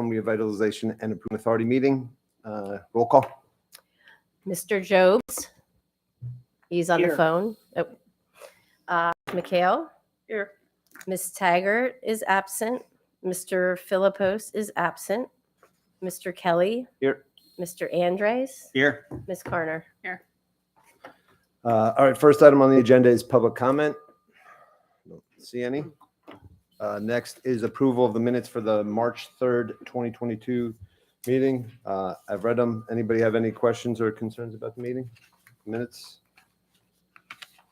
Home Revitalization and Improvement Authority meeting. Roll call. Mr. Jobs, he's on Here. the phone. McHale, Here. Ms. Taggart is absent. Mr. Philippos is absent. Mr. Kelly, Here. Mr. Andres, Here. Ms. Carner. Here. All right, first item on the agenda is public comment. Don't see any. Next is approval of the minutes for the March 3rd, 2022 meeting. I've read them. Anybody have any questions or concerns about the meeting minutes?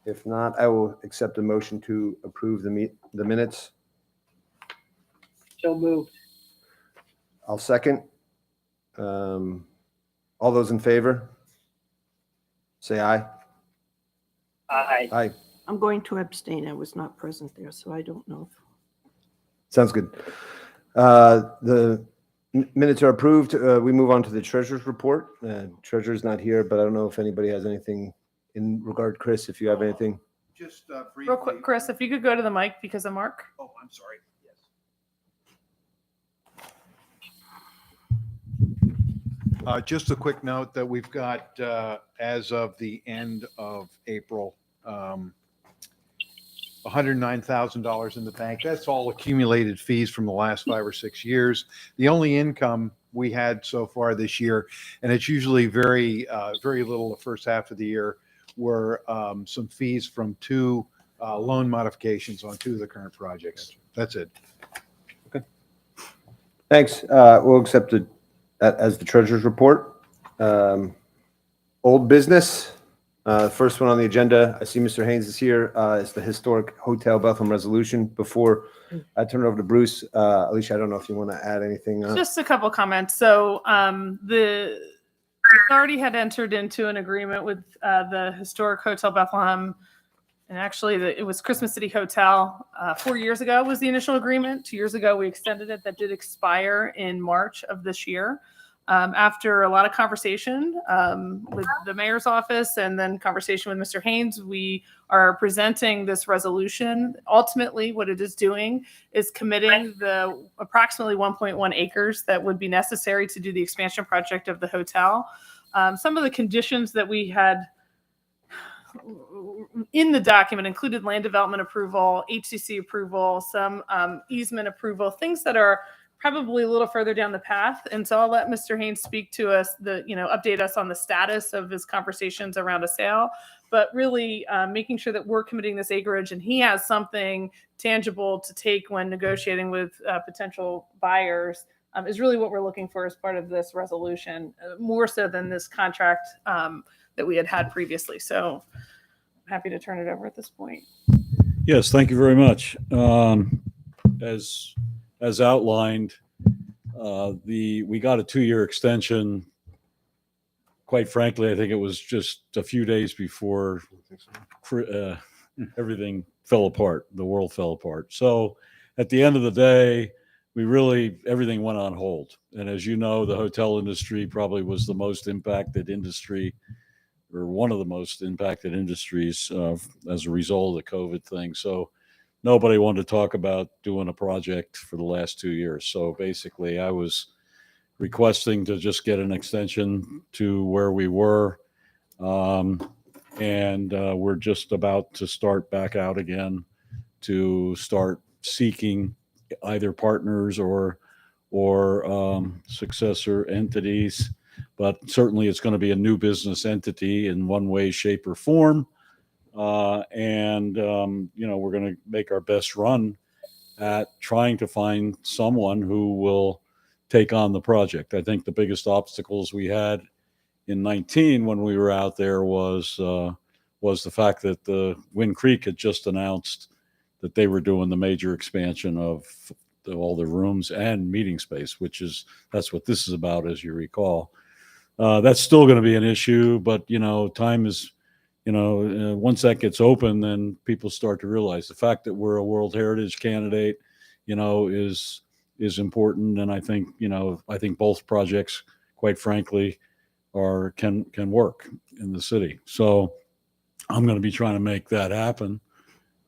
If not, I will accept a motion to approve the minutes. So moved. I'll second. All those in favor, say aye. Aye. Aye. I'm going to abstain. I was not present there, so I don't know. Sounds good. The minutes are approved. We move on to the treasurer's report. Treasurer's not here, but I don't know if anybody has anything in regard. Chris, if you have anything. Just briefly. Real quick, Chris, if you could go to the mic because of Mark. Oh, I'm sorry. Yes. Just a quick note that we've got, as of the end of April, $109,000 in the bank. That's all accumulated fees from the last 5 or 6 years. The only income we had so far this year, and it's usually very little the first half of the year, were some fees from 2 loan modifications on 2 of the current projects. That's it. Okay. Thanks. We'll accept it as the treasurer's report. Old business. First one on the agenda, I see Mr. Haynes is here. It's the historic Hotel Bethlehem resolution. Before I turn it over to Bruce, Alicia, I don't know if you want to add anything. Just a couple comments. So the authority had entered into an agreement with the historic Hotel Bethlehem, and actually it was Christmas City Hotel. 4 years ago was the initial agreement. 2 years ago we extended it. That did expire in March of this year. After a lot of conversation with the mayor's office and then conversation with Mr. Haynes, we are presenting this resolution. Ultimately, what it is doing is committing the approximately 1.1 acres that would be necessary to do the expansion project of the hotel. Some of the conditions that we had in the document included land development approval, HCC approval, some easement approval, things that are probably a little further down the path. And so I'll let Mr. Haynes speak to us, update us on the status of his conversations around a sale, but really making sure that we're committing this acreage and he has something tangible to take when negotiating with potential buyers is really what we're looking for as part of this resolution, more so than this contract that we had previously. So I'm happy to turn it over at this point. Yes, thank you very much. As outlined, we got a 2-year extension. Quite frankly, I think it was just a few days before everything fell apart. The world fell apart. So at the end of the day, everything went on hold. And as you know, the hotel industry probably was the most impacted industry, or one of the most impacted industries as a result of the COVID thing. So nobody wanted to talk about doing a project for the last 2 years. So basically, I was requesting to just get an extension to where we were. And we're just about to start back out again to start seeking either partners or successor entities. But certainly it's going to be a new business entity in one way, shape, or form. We're going to make our best run at trying to find someone who will take on the project. I think the biggest obstacles we had in 19 when we were out there was the fact that the Wind Creek had just announced that they were doing the major expansion of all the rooms and meeting space, that's what this is about, as you recall. That's still going to be an issue, but time is, once that gets open, then people start to realize the fact that we're a World Heritage candidate, is important. And I think both projects, quite frankly, can work in the city. So I'm going to be trying to make that happen.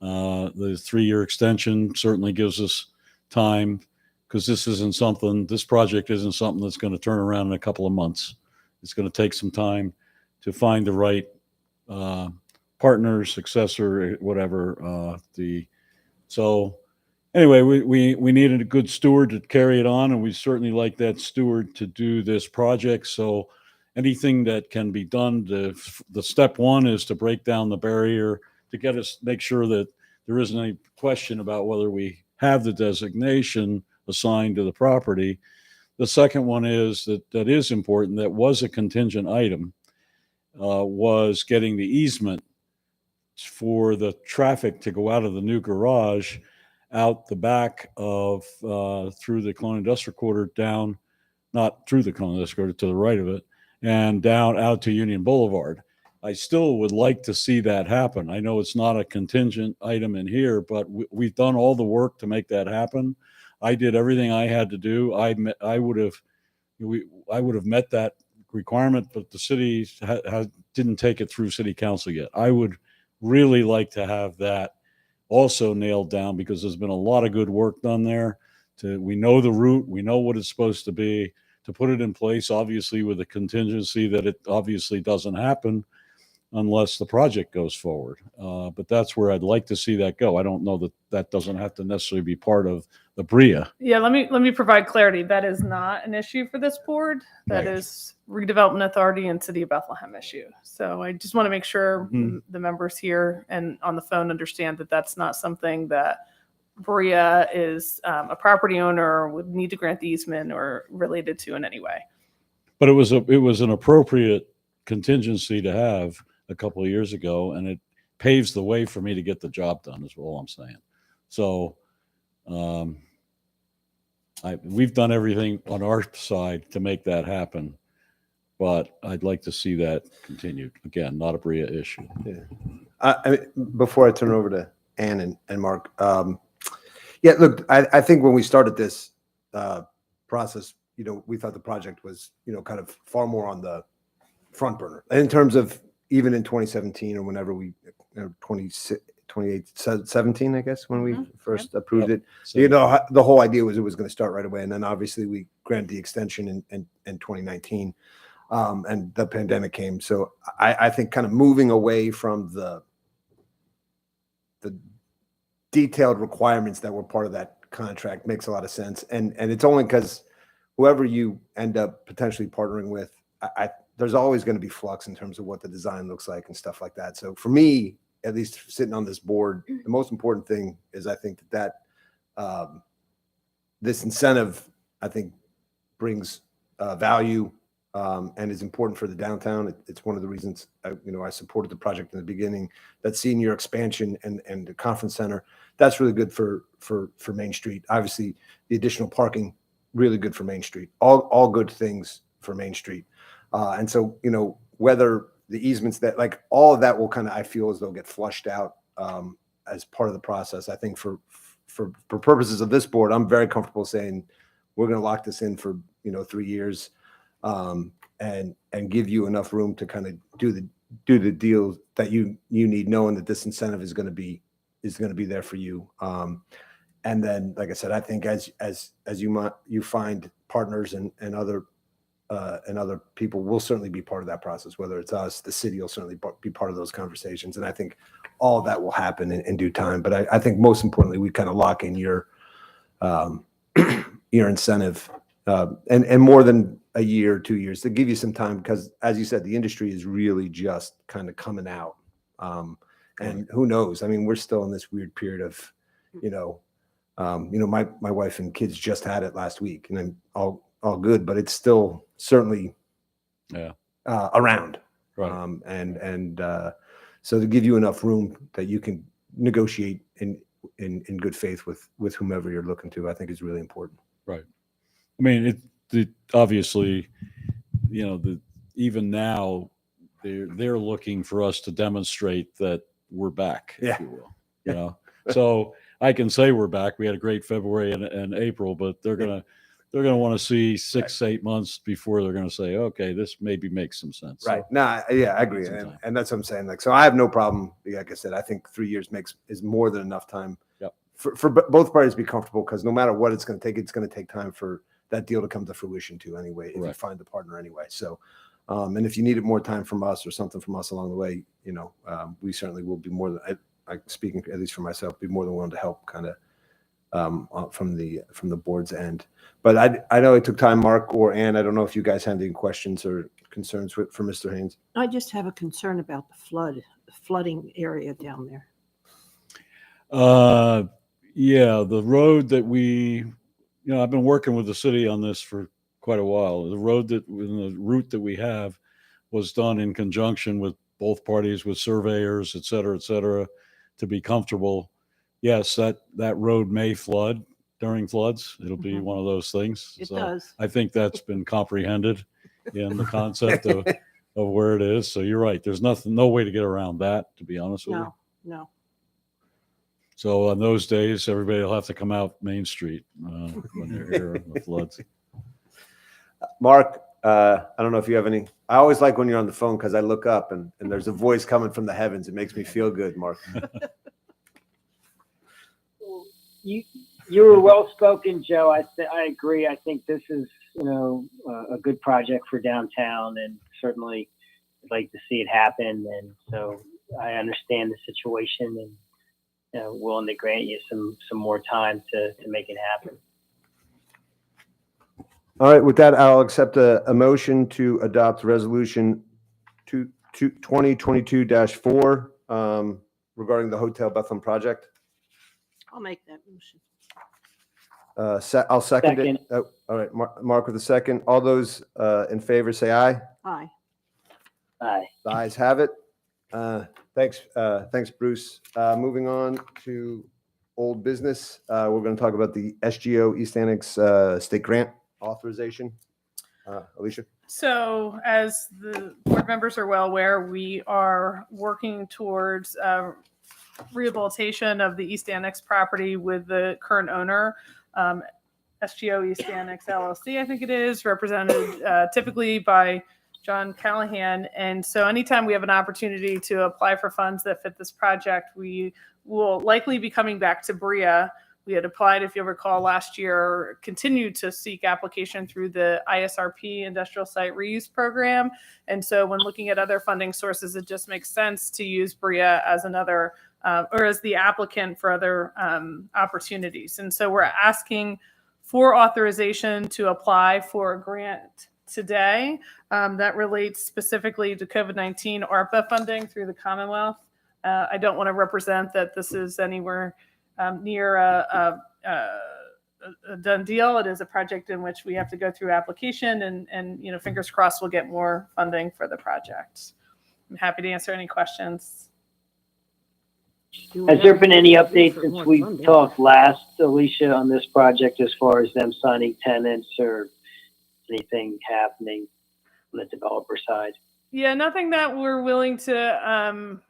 The 3-year extension certainly gives us time. because this project isn't something that's going to turn around in a couple of months. It's going to take some time to find the right partner, successor, whatever. So anyway, we needed a good steward to carry it on, and we certainly like that steward to do this project. So anything that can be done, the step one is to break down the barrier to make sure that there isn't any question about whether we have the designation assigned to the property. The second one is that is important, that was a contingent item, was getting the easement for the traffic to go out of the new garage out the back of through the Colonial Industrial Quarter down, not through the Colonial Industrial Quarter, to the right of it, and down out to Union Boulevard. I still would like to see that happen. I know it's not a contingent item in here, but we've done all the work to make that happen. I did everything I had to do. I would have met that requirement, but the city didn't take it through city council yet. I would really like to have that also nailed down, because there's been a lot of good work done there. We know the route, we know what it's supposed to be. To put it in place, obviously with a contingency that it obviously doesn't happen unless the project goes forward. But that's where I'd like to see that go. I don't know that doesn't have to necessarily be part of the Bria. Yeah, let me provide clarity. That is not an issue for this board. That Right. is redevelopment authority and City of Bethlehem issue. So I just want to make sure the members here and on the phone understand that that's not something that Bria is a property owner or would need to grant the easement or related to in any way. But it was an appropriate contingency to have a couple of years ago, and it paves the way for me to get the job done, is all I'm saying. So we've done everything on our side to make that happen, but I'd like to see that continued. Again, not a Bria issue. Yeah. I mean, before I turn it over to Ann and Mark, yeah, look, I think when we started this process, we thought the project was, kind of far more on the front burner in terms of even in 2017 or whenever we, 2017, I guess, when we first approved it. So, The whole idea was it was going to start right away. And then obviously we granted the extension in 2019 and the pandemic came. So I think kind of moving away from the detailed requirements that were part of that contract makes a lot of sense. And it's only because whoever you end up potentially partnering with, there's always going to be flux in terms of what the design looks like and stuff like that. So for me, at least sitting on this board, the most important thing is I think that this incentive, I think, brings value and is important for the downtown. It's one of the reasons I supported the project in the beginning. That senior expansion and the conference center, that's really good for Main Street. Obviously, the additional parking, really good for Main Street. All good things for Main Street. And so, whether the easements that, like, all of that will kind of, I feel as though, get flushed out as part of the process. I think for purposes of this board, I'm very comfortable saying we're going to lock this in for 3 years and give you enough room to kind of do the deal that you need, knowing that this incentive is going to be there for you. And then, like I said, I think as you find partners and other people will certainly be part of that process, whether it's us, the city will certainly be part of those conversations. And I think all of that will happen in due time. But I think most importantly, we kind of lock in your incentive and more than a year, 2 years, to give you some time, because as you said, the industry is really just kind of coming out. And who knows? I mean, we're still in this weird period of, my wife and kids just had it last week, and I'm all good, but it's still certainly around. Right. So to give you enough room that you can negotiate in good faith with whomever you're looking to, I think is really important. Right. I mean, obviously, even now they're looking for us to demonstrate that we're back, if you will. So I can say we're back. We had a great February and April, but they're gonna want to see 6-8 months before they're gonna say, okay, this maybe makes some sense. Right. So, No, I agree. And that's what I'm saying. Like, so I have no problem. Like I said, I think 3 years is more than enough time both parties to be comfortable, because no matter what it's going to take time for that deal to come to fruition too anyway, if you Correct. find the partner anyway. So, and if you needed more time from us or something from us along the way, we certainly will be more than, speaking at least for myself, be more than willing to help kind of from the board's end. But I know it took time, Mark or Ann. I don't know if you guys had any questions or concerns for Mr. Haynes. I just have a concern about the flooding area down there. Yeah, the road that I've been working with the city on this for quite a while. The route that we have was done in conjunction with both parties, with surveyors, et cetera, to be comfortable. Yes, that road may flood during floods. It'll be Mhm. one of those things. It So does. I think that's been comprehended in the concept of where it is. So you're right. There's no way to get around that, to be honest with you. No. So on those days, everybody will have to come out Main Street when you're here in the floods. Mark, I don't know if you have any. I always like when you're on the phone because I look up and there's a voice coming from the heavens. It makes me feel good, Mark. You were well spoken, Joe. I agree. I think this is a good project for downtown, and certainly I'd like to see it happen. And so I understand the situation, and willing to grant you some more time to make it happen. All right, with that, I'll accept a motion to adopt resolution 2022-4 regarding the Hotel Bethlehem project. I'll make that motion. I'll second Second. it. Oh, all right, Mark with a second. All those in favor say aye. Aye. Aye. The ayes have it. Thanks, Bruce. Moving on to old business. We're going to talk about the SGO East Annex state grant authorization. Alicia? So as the board members are well aware, we are working towards rehabilitation of the East Annex property with the current owner, SGO East Annex LLC, I think it is, represented typically by John Callahan. And so anytime we have an opportunity to apply for funds that fit this project, we will likely be coming back to Bria. We had applied, if you'll recall, last year, continued to seek application through the ISRP Industrial Site Reuse Program. And so when looking at other funding sources, it just makes sense to use Bria as another, or as the applicant for other opportunities. And so we're asking for authorization to apply for a grant today that relates specifically to COVID-19 ARPA funding through the Commonwealth. I don't want to represent that this is anywhere near a done deal. It is a project in which we have to go through application, and fingers crossed we'll get more funding for the project. I'm happy to answer any questions. Has there been any updates since we talked last, Alicia, on this project as far as them signing tenants or anything happening on the developer side? Yeah, nothing that we're willing to,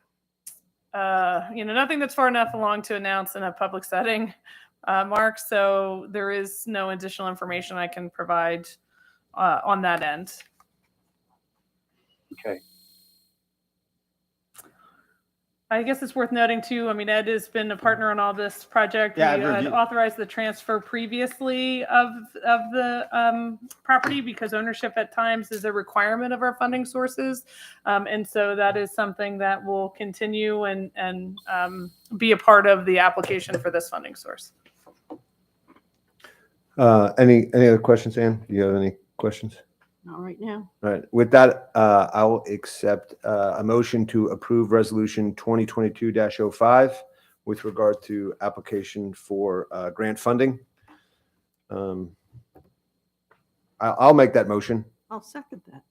nothing that's far enough along to announce in a public setting, Mark. So there is no additional information I can provide on that end. Okay. I guess it's worth noting too, Ed has been a partner on all this project. Yeah, We I've had reviewed- authorized the transfer previously of the property because ownership at times is a requirement of our funding sources. And so that is something that will continue and be a part of the application for this funding source. Any other questions, Ann? Do you have any questions? Not right now. All right. With that, I will accept a motion to approve resolution 2022-05 with regard to application for grant funding. I'll make that motion. I'll second that.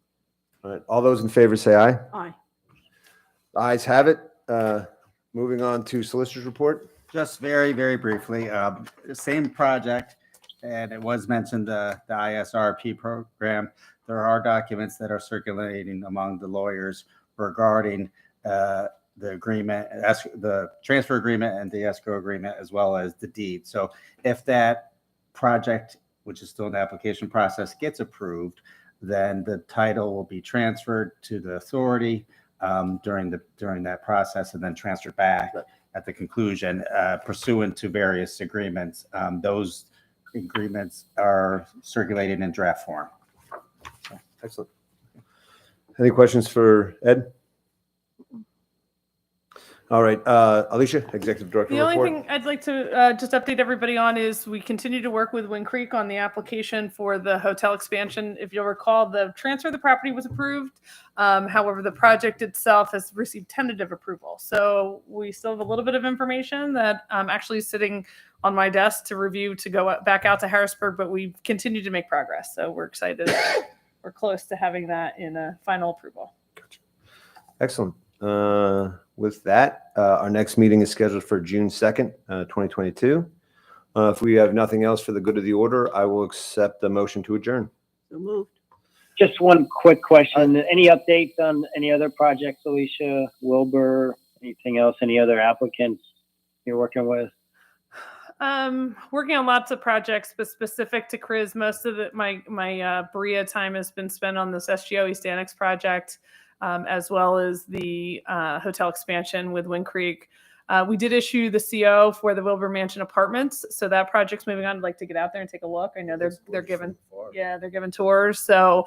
All right. All those in favor say aye. Aye. The ayes have it. Moving on to solicitor's report. Just very, very briefly, same project, and it was mentioned the ISRP program. There are documents that are circulating among the lawyers regarding the agreement, the transfer agreement and the escrow agreement, as well as the deed. So if that project, which is still in the application process, gets approved, then the title will be transferred to the authority during that process and then transferred back. Right. at the conclusion pursuant to various agreements. Those agreements are circulated in draft form. Excellent. Any questions for Ed? All right, Alicia, Executive Director The only report. thing I'd like to just update everybody on is we continue to work with Wind Creek on the application for the hotel expansion. If you'll recall, the transfer of the property was approved. However, the project itself has received tentative approval. So we still have a little bit of information that actually is sitting on my desk to review to go back out to Harrisburg, but we've continued to make progress. So we're excited. We're close to having that in a final approval. Excellent. With that, our next meeting is scheduled for June 2nd, 2022. If we have nothing else for the good of the order, I will accept the motion to adjourn. So moved. Just one quick question. Any updates on any other projects, Alicia, Wilbur, anything else, any other applicants you're working with? Working on lots of projects, but specific to CRIS, most of my Bria time has been spent on this SGO East Annex project, as well as the hotel expansion with Wind Creek. We did issue the CO for the Wilbur Mansion Apartments, so that project's moving on. I'd like to get out there and take a look. I know they're giving tours. So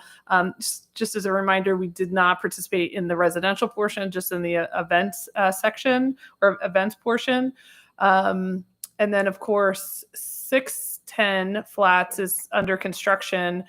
just as a reminder, we did not participate in the residential portion, just in the events section or events portion. And then, of course, 610 Flats is under construction,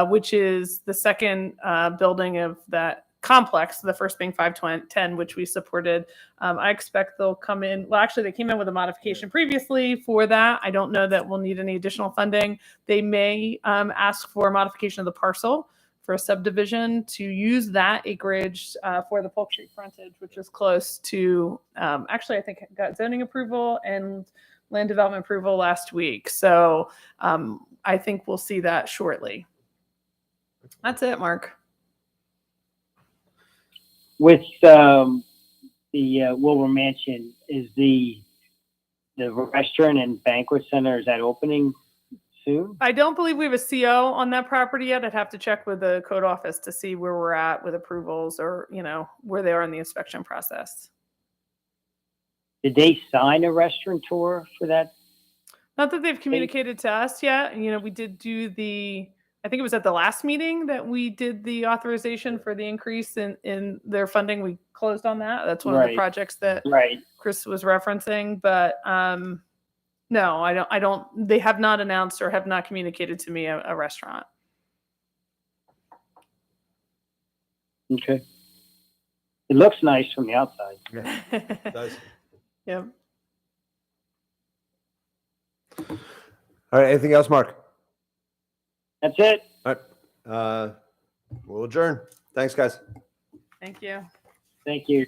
which is the second building of that complex, the first being 510, which we supported. I expect they'll come in. Well, actually, they came in with a modification previously for that. I don't know that we'll need any additional funding. They may ask for a modification of the parcel for a subdivision to use that acreage for the Polk Street frontage, which is close to, actually, I think got zoning approval and land development approval last week. So I think we'll see that shortly. That's it, Mark. With the Wilbur Mansion, is the restaurant and banquet center, is that opening soon? I don't believe we have a CO on that property yet. I'd have to check with the code office to see where we're at with approvals or, where they are in the inspection process. Did they sign a restaurateur for that? Not that they've communicated to us yet. We did do I think it was at the last meeting that we did the authorization for the increase in their funding. We closed on that. That's one of the projects that Chris was referencing. But no, I don't. They have not announced or have not communicated to me a restaurant. Okay. It looks nice from the outside. Yeah, it does. Yeah. All right. Anything else, Mark? That's it. All right. We'll adjourn. Thanks, guys. Thank you. Thank you.